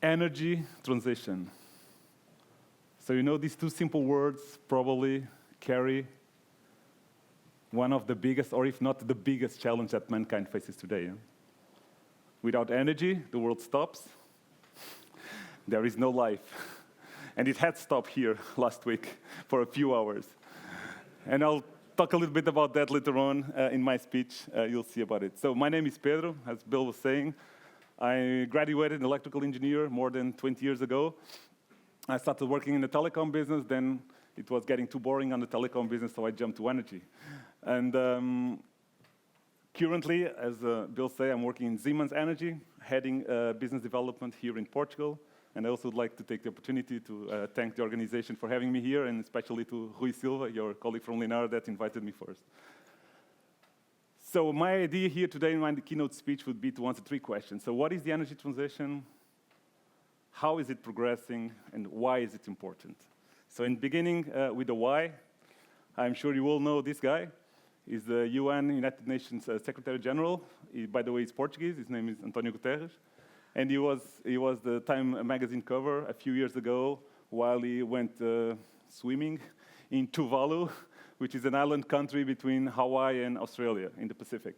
Energy transition. So you know these two simple words probably carry one of the biggest, or if not the biggest challenge that mankind faces today. Without energy, the world stops. There is no life. And it had stopped here last week for a few hours. And I'll talk a little bit about that later on in my speech. You'll see about it. So my name is Pedro, as Bill was saying. I graduated in electrical engineer more than 20 years ago. I started working in the telecom business, then it was getting too boring on the telecom business, so I jumped to energy. And currently, as Bill said, I'm working in Siemens Energy, heading business development here in Portugal. And I also would like to take the opportunity to thank the organization for having me here, and especially to Rui Silva, your colleague from Linar, that invited me first. So my idea here today in my keynote speech would be to answer three questions. So what is the energy transition? How is it progressing? And why is it important? So in beginning with the why, I'm sure you all know this guy. He's the UN, United Nations Secretary General. By the way, he's Portuguese. His name is António Guterres. And he was the Time magazine cover a few years ago while he went swimming in Tuvalu, which is an island country between Hawaii and Australia in the Pacific.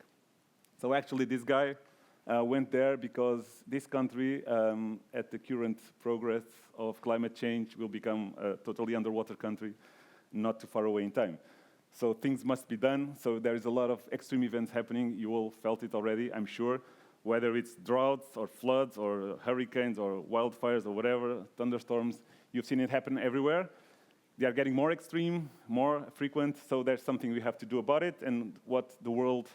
So actually this guy went there because this country, at the current progress of climate change, will become a totally underwater country not too far away in time. So things must be done. So there is a lot of extreme events happening. You all felt it already, I'm sure. Whether it's droughts or floods or hurricanes or wildfires or whatever, thunderstorms, you've seen it happen everywhere. They are getting more extreme, more frequent, so there's something we have to do about it. And what the world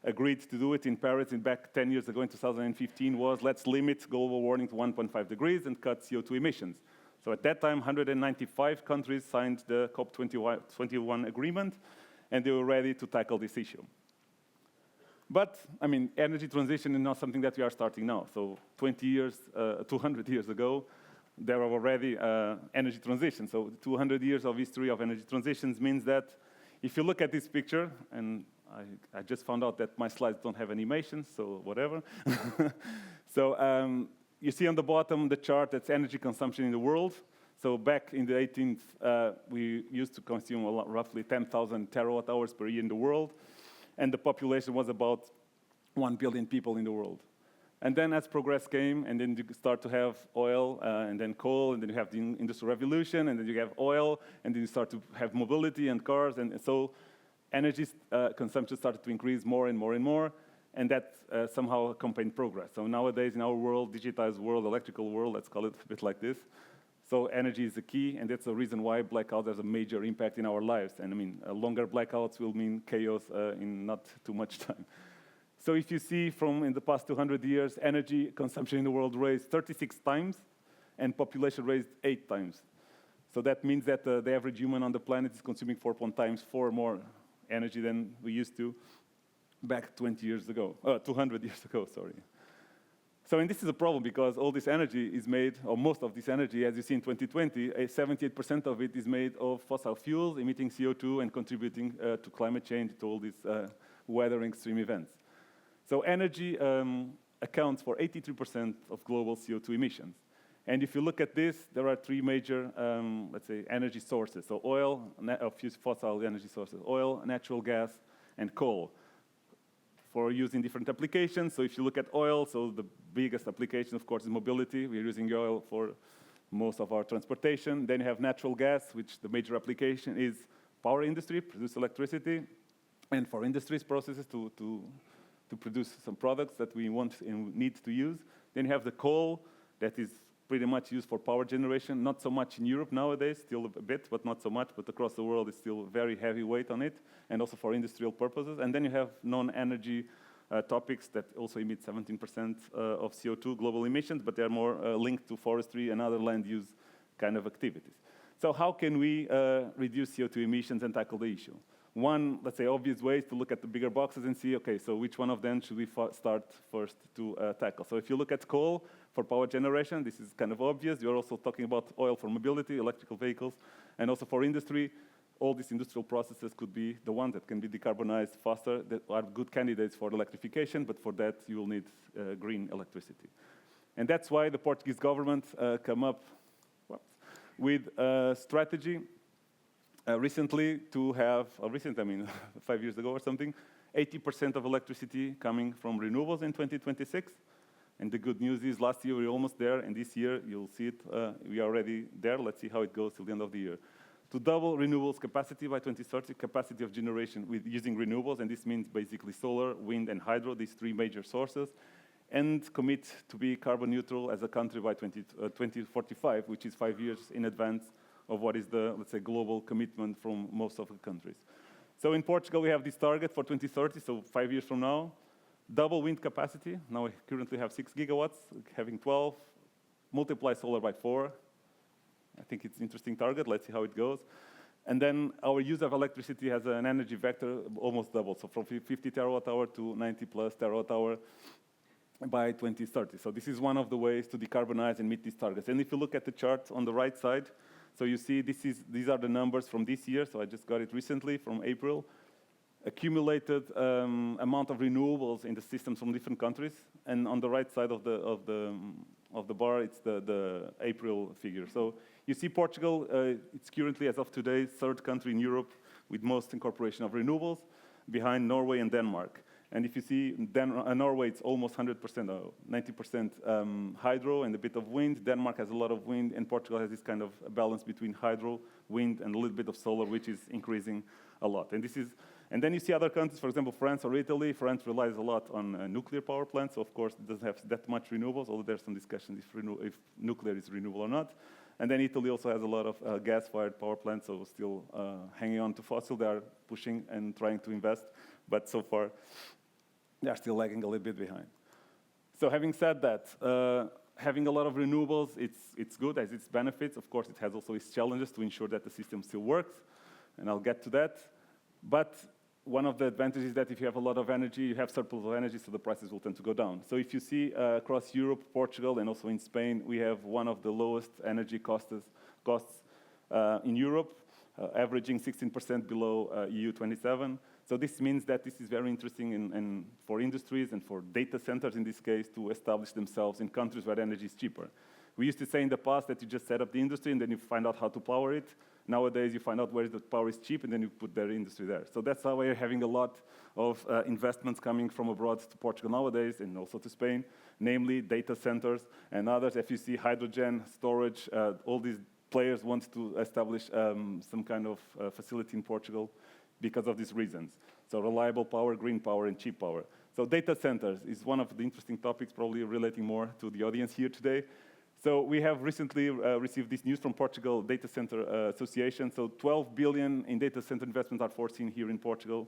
agreed to do it in Paris back 10 years ago in 2015 was let's limit global warming to 1.5 degrees and cut CO2 emissions. So at that time, 195 countries signed the COP21 agreement, and they were ready to tackle this issue. But, I mean, energy transition is not something that we are starting now. So 200 years ago, there were already energy transition. So 200 years of history of energy transitions means that if you look at this picture, and I just found out that my slides don't have animations, so whatever. So you see on the bottom the chart that's energy consumption in the world. So back in the 18th, we used to consume roughly 10,000 terawatt hours per year in the world. And the population was about 1 billion people in the world. And then as progress came, and then you start to have oil, and then coal, and then you have the Industrial Revolution, and then you have oil, and then you start to have mobility and cars, and so energy consumption started to increase more and more and more, and that somehow accompanied progress. So nowadays in our world, digitized world, electrical world, let's call it a bit like this, so energy is the key, and that's the reason why blackouts has a major impact in our lives. And I mean, longer blackouts will mean chaos in not too much time. So if you see from in the past 200 years, energy consumption in the world raised 36 times, and population raised 8 times. So that means that the average human on the planet is consuming 4.4 times more energy than we used to back 200 years ago, sorry. So, and this is a problem because all this energy is made, or most of this energy, as you see in 2020, 78% of it is made of fossil fuels, emitting CO2 and contributing to climate change, to all these weather and extreme events. So energy accounts for 83% of global CO2 emissions. And if you look at this, there are three major, let's say, energy sources. So oil, fossil energy sources, oil, natural gas, and coal, for use in different applications. So if you look at oil, so the biggest application, of course, is mobility. We're using oil for most of our transportation. Then you have natural gas, which the major application is power industry, produce electricity, and for industries processes to produce some products that we want and need to use. Then you have the coal that is pretty much used for power generation, not so much in Europe nowadays, still a bit, but not so much, but across the world it's still very heavy weight on it, and also for industrial purposes. And then you have non-energy topics that also emit 17% of CO2 global emissions, but they're more linked to forestry and other land use kind of activities. So how can we reduce CO2 emissions and tackle the issue? One, let's say, obvious way is to look at the bigger boxes and see, okay, so which one of them should we start first to tackle? So if you look at coal for power generation, this is kind of obvious. You're also talking about oil for mobility, electrical vehicles, and also for industry. All these industrial processes could be the ones that can be decarbonized faster, that are good candidates for electrification, but for that you will need green electricity. And that's why the Portuguese government came up with a strategy recently to have, I mean 5 years ago or something, 80% of electricity coming from renewables in 2026. And the good news is last year we were almost there, and this year you'll see it, we are already there. Let's see how it goes till the end of the year. To double renewables capacity by 2030, capacity of generation with using renewables, and this means basically solar, wind, and hydro, these three major sources, and commit to be carbon neutral as a country by 2045, which is 5 years in advance of what is the, let's say, global commitment from most of the countries. So in Portugal, we have this target for 2030, so 5 years from now, double wind capacity. Now we currently have 6 gigawatts, having 12, multiply solar by 4. I think it's an interesting target. Let's see how it goes. And then our use of electricity has an energy vector almost doubled, so from 50 terawatt hour to 90 plus terawatt hour by 2030. So this is one of the ways to decarbonize and meet these targets. And if you look at the chart on the right side, so you see these are the numbers from this year. So I just got it recently from April. Accumulated amount of renewables in the systems from different countries. And on the right side of the bar, it's the April figure. So you see Portugal, it's currently, as of today, third country in Europe with most incorporation of renewables, behind Norway and Denmark. And if you see Norway, it's almost 100%, 90% hydro and a bit of wind. Denmark has a lot of wind, and Portugal has this kind of balance between hydro, wind, and a little bit of solar, which is increasing a lot. And then you see other countries, for example, France or Italy. France relies a lot on nuclear power plants, so of course it doesn't have that much renewables, although there's some discussion if nuclear is renewable or not. And then Italy also has a lot of gas-fired power plants, so still hanging on to fossil. They are pushing and trying to invest, but so far they are still lagging a little bit behind. So having said that, having a lot of renewables, it's good as its benefits. Of course, it has also its challenges to ensure that the system still works, and I'll get to that. But one of the advantages is that if you have a lot of energy, you have surplus of energy, so the prices will tend to go down. So if you see across Europe, Portugal, and also in Spain, we have one of the lowest energy costs in Europe, averaging 16% below EU 27. So this means that this is very interesting for industries and for data centers, in this case, to establish themselves in countries where energy is cheaper. We used to say in the past that you just set up the industry and then you find out how to power it. Nowadays, you find out where the power is cheap and then you put their industry there. So that's how we're having a lot of investments coming from abroad to Portugal nowadays and also to Spain, namely data centers and others. If you see hydrogen, storage, all these players want to establish some kind of facility in Portugal because of these reasons. So reliable power, green power, and cheap power. So data centers is one of the interesting topics, probably relating more to the audience here today. So we have recently received this news from Portugal Data Center Association. So 12 billion in data center investments are foreseen here in Portugal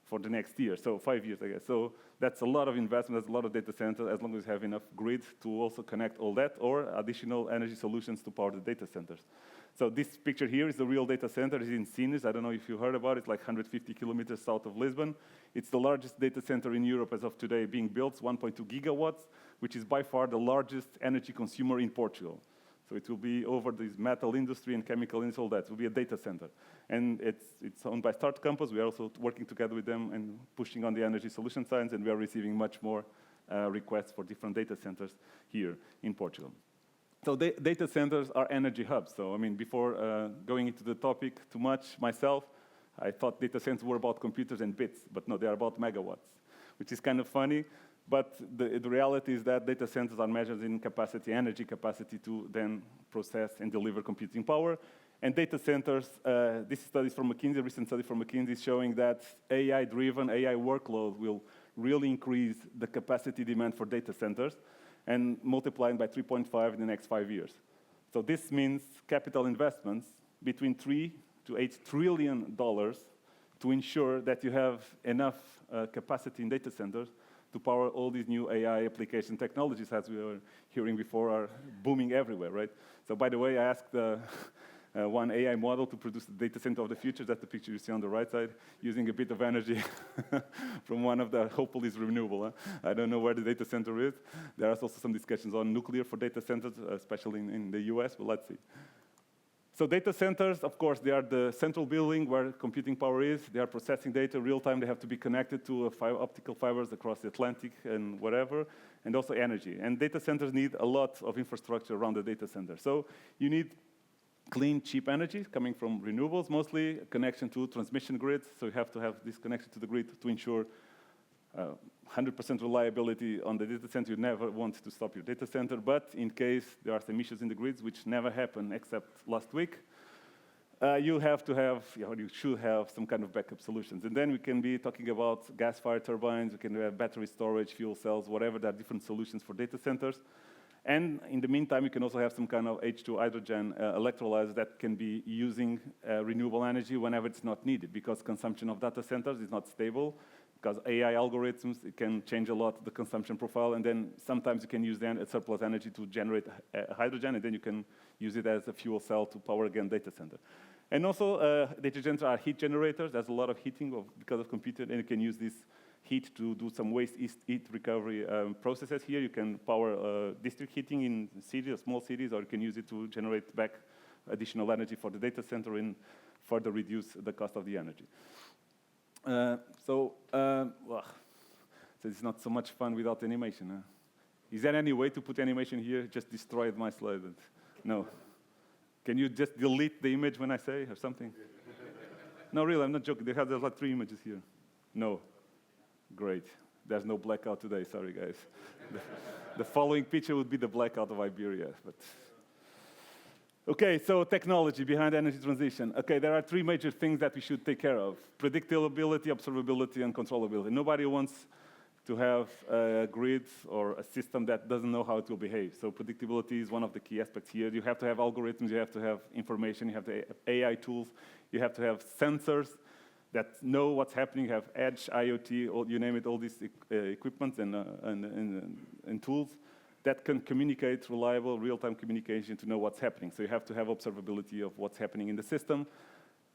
for the next year. So 5 years, I guess. So that's a lot of investment, that's a lot of data centers, as long as you have enough grid to also connect all that, or additional energy solutions to power the data centers. So this picture here is the real data center. It's in Sines. I don't know if you heard about it. It's like 150 kilometers south of Lisbon. It's the largest data center in Europe as of today being built, 1.2 gigawatts, which is by far the largest energy consumer in Portugal. So it will be over this metal industry and chemical industry, all that. It will be a data center. And it's owned by Start Campus. We are also working together with them and pushing on the energy solution science, and we are receiving much more requests for different data centers here in Portugal. So data centers are energy hubs. So, I mean, before going into the topic too much myself, I thought data centers were about computers and bits, but no, they are about megawatts, which is kind of funny. But the reality is that data centers are measured in capacity, energy capacity to then process and deliver computing power. And data centers, this study is from McKinsey, a recent study from McKinsey is showing that AI-driven, AI workload will really increase the capacity demand for data centers and multiplying by 3.5 in the next 5 years. So this means capital investments between $3 to $8 trillion to ensure that you have enough capacity in data centers to power all these new AI application technologies, as we were hearing before, are booming everywhere, right? So by the way, I asked one AI model to produce the data center of the future. That's the picture you see on the right side, using a bit of energy from one of the, hopefully it's renewable. Huh? I don't know where the data center is. There are also some discussions on nuclear for data centers, especially in the US, but let's see. So data centers, of course, they are the central building where computing power is. They are processing data real time. They have to be connected to optical fibers across the Atlantic and whatever, and also energy. And data centers need a lot of infrastructure around the data center. So you need clean, cheap energy coming from renewables, mostly a connection to transmission grids. So you have to have this connection to the grid to ensure 100% reliability on the data center. You never want to stop your data center, but in case there are some issues in the grids, which never happened except last week, you have to have, or you should have some kind of backup solutions. And then we can be talking about gas-fired turbines, we can have battery storage, fuel cells, whatever. There are different solutions for data centers. And in the meantime, you can also have some kind of H2 hydrogen electrolyzer that can be using renewable energy whenever it's not needed, because consumption of data centers is not stable. Because AI algorithms, it can change a lot the consumption profile, and then sometimes you can use then a surplus energy to generate hydrogen, and then you can use it as a fuel cell to power again data center. And also, data centers are heat generators. There's a lot of heating because of computing, and you can use this heat to do some waste heat recovery processes here. You can power district heating in cities, small cities, or you can use it to generate back additional energy for the data center and further reduce the cost of the energy. So it's not so much fun without animation. Huh? Is there any way to put animation here? Just destroyed my slide. No. Can you just delete the image when I say or something? No, really, I'm not joking. There's like 3 images here. No. Great. There's no blackout today. Sorry, guys. The following picture would be the blackout of Iberia, but. Okay, so technology behind energy transition. Okay, there are 3 major things that we should take care of: predictability, observability, and controllability. Nobody wants to have a grid or a system that doesn't know how it will behave. So predictability is one of the key aspects here. You have to have algorithms, you have to have information, you have to have AI tools, you have to have sensors that know what's happening. You have edge, IoT, you name it, all these equipment and tools that can communicate reliable, real-time communication to know what's happening. So you have to have observability of what's happening in the system.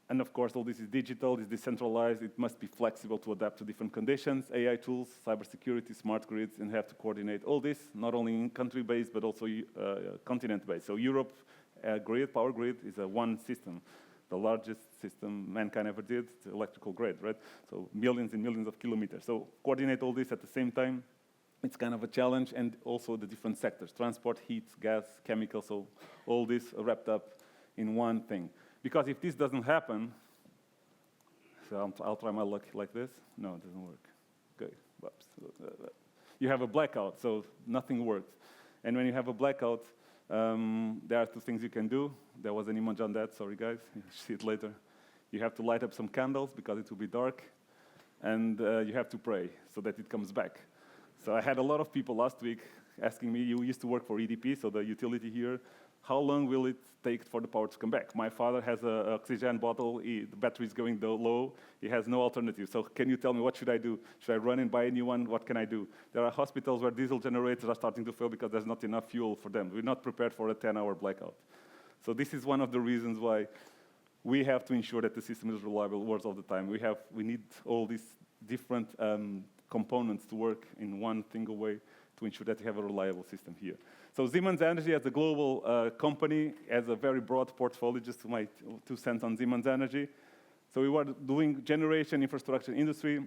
And of course, all this is digital, it's decentralized, it must be flexible to adapt to different conditions, AI tools, cybersecurity, smart grids, and have to coordinate all this, not only in country-based, but also continent-based. So Europe power grid is one system, the largest system mankind ever did, the electrical grid, right? So millions and millions of kilometers. So coordinate all this at the same time. It's kind of a challenge, and also the different sectors: transport, heat, gas, chemicals, so all this wrapped up in one thing. Because if this doesn't happen, so I'll try my luck like this. No, it doesn't work. Okay, whoops. You have a blackout, so nothing works. And when you have a blackout, there are 2 things you can do. There was an image on that, sorry guys, you'll see it later. You have to light up some candles because it will be dark, and you have to pray so that it comes back. So I had a lot of people last week asking me, you used to work for EDP, so the utility here, how long will it take for the power to come back? My father has an oxygen bottle, the battery is going low, he has no alternative. So can you tell me, what should I do? Should I run and buy a new one? What can I do? There are hospitals where diesel generators are starting to fail because there's not enough fuel for them. We're not prepared for a 10-hour blackout. So this is one of the reasons why we have to ensure that the system is reliable, works all the time. We need all these different components to work in one single way to ensure that you have a reliable system here. So Siemens Energy, as a global company, has a very broad portfolio. Just my 2 cents on Siemens Energy. So we were doing generation, infrastructure, industry,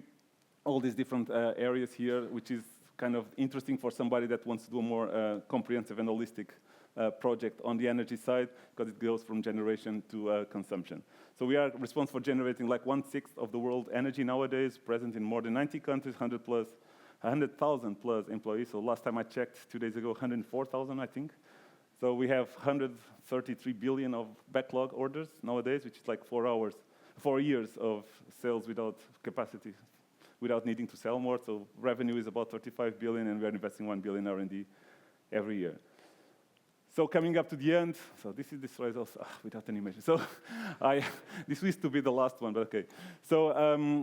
all these different areas here, which is kind of interesting for somebody that wants to do a more comprehensive and holistic project on the energy side, because it goes from generation to consumption. So we are responsible for generating like 1/6 of the world energy nowadays, present in more than 90 countries, 100,000 plus employees. So last time I checked, 2 days ago, 104,000, I think. So we have 133 billion of backlog orders nowadays, which is like 4 years of sales without capacity, without needing to sell more. So revenue is about 35 billion, and we are investing 1 billion R&D every year. So coming up to the end, so this is the slide also, without animation. So this used to be the last one, but okay. So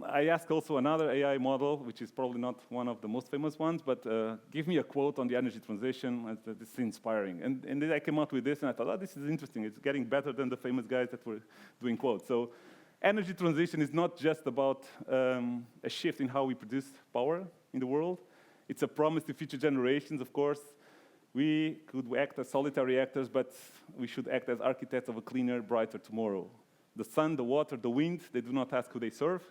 I asked also another AI model, which is probably not one of the most famous ones, but give me a quote on the energy transition. This is inspiring. And then I came out with this, and I thought, oh, this is interesting. It's getting better than the famous guys that were doing quotes. So energy transition is not just about a shift in how we produce power in the world. It's a promise to future generations, of course. We could act as solitary actors, but we should act as architects of a cleaner, brighter tomorrow. The sun, the water, the wind, they do not ask who they serve.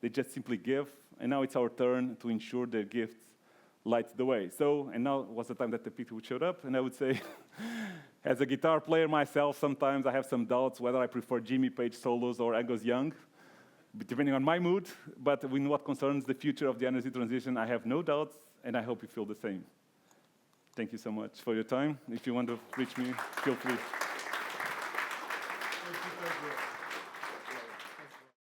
They just simply give, and now it's our turn to ensure their gifts light the way. So, and now was the time that the people showed up, and I would say, as a guitar player myself, sometimes I have some doubts whether I prefer Jimmy Page solos or Angus Young, depending on my mood, but in what concerns the future of the energy transition, I have no doubts, and I hope you feel the same. Thank you so much for your time. If you want to reach me, feel free.